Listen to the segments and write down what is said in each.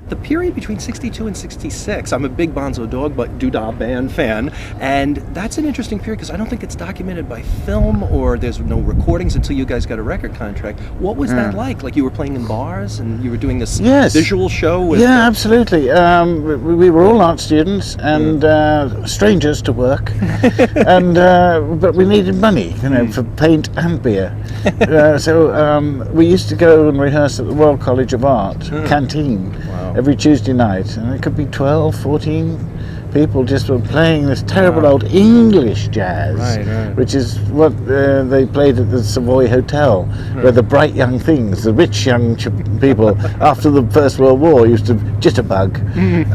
The period between 62 and 66, I'm a big Bonzo Dog Band fan, and that's an interesting period because I don't think it's documented by film or there's no recordings until you guys got a record contract. What was that like? Like you were playing in bars and you were doing this visual show? With absolutely. We were all art students and strangers to work, and but we needed money, for paint and beer. So we used to go and rehearse at the Royal College of Art canteen. Wow. Every Tuesday night, and it could be 12, 14 people just were playing this terrible old English jazz, which is what they played at the Savoy Hotel, where the bright young things, the rich young people after the First World War used to jitterbug,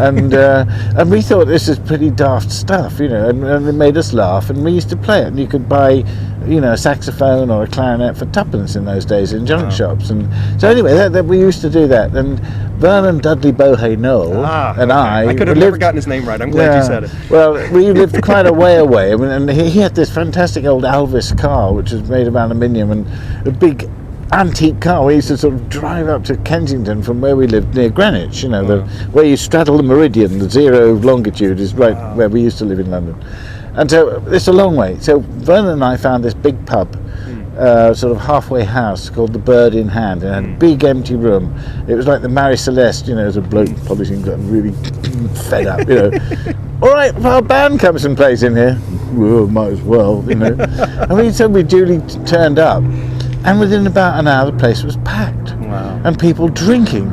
and we thought this is pretty daft stuff, and it made us laugh, and we used to play it, and you could buy a saxophone or a clarinet for tuppence in those days in junk shops. And so anyway, that we used to do that. And Vernon Dudley Bohey Noel and I could have never gotten his name right. I'm glad you said it. Well, we lived quite a way away. And he had this fantastic old Elvis Car, which was made of aluminium, and a big antique car. We used to sort of drive up to Kensington from where we lived near Greenwich, where you straddle the meridian. The zero longitude is right where we used to live in London. And so it's a long way. So Vernon and I found this big pub, sort of halfway house called the Bird in Hand. It had a big empty room. It was like the Marie Celeste, as a bloke probably seemed really fed up, All right, if our band comes and plays in here, well, might as well, so we duly turned up, and within about an hour the place was packed. Wow. And people drinking,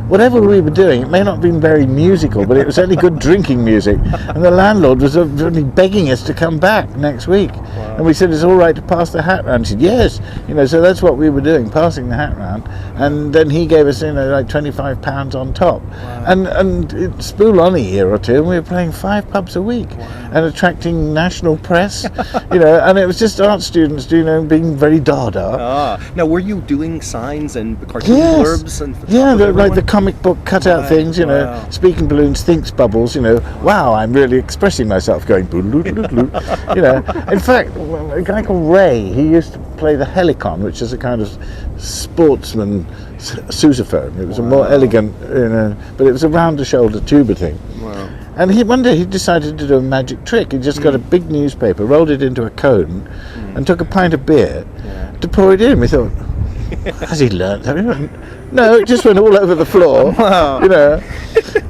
whatever we were doing, it may not have been very musical, but it was only good drinking music. And the landlord was really begging us to come back next week. Wow. And we said, it's all right to pass the hat round. He said, yes. So that's what we were doing, passing the hat round. And then he gave us, like £25 on top. Wow. And it spooled on a year or two, and we were playing 5 pubs a week and attracting national press, and it was just art students, being very Dada. Now, were you doing signs and cartoon blurbs? And like the comic book cutout things, speaking balloons, thinks bubbles, wow, I'm really expressing myself, going In fact, a guy called Ray, he used to play the helicon, which is a kind of sportsman sousaphone. It was a more elegant, but it was a round the shoulder tuba thing. Wow. And one day he decided to do a magic trick. He just got a big newspaper, rolled it into a cone, and took a pint of beer to pour it in. We thought, has he learnt that? No, it just went all over the floor. Wow.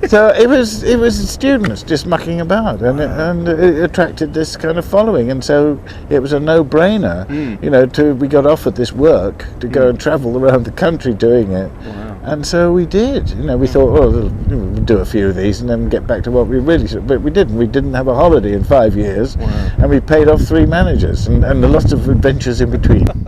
So it was students just mucking about, and it attracted this kind of following, and so it was a no-brainer. We got offered this work to go and travel around the country doing it. Wow. And so we did. We thought, we'll do a few of these and then get back to what we really should. But we didn't. We didn't have a holiday in 5 years, and we paid off 3 managers and a lot of adventures in between.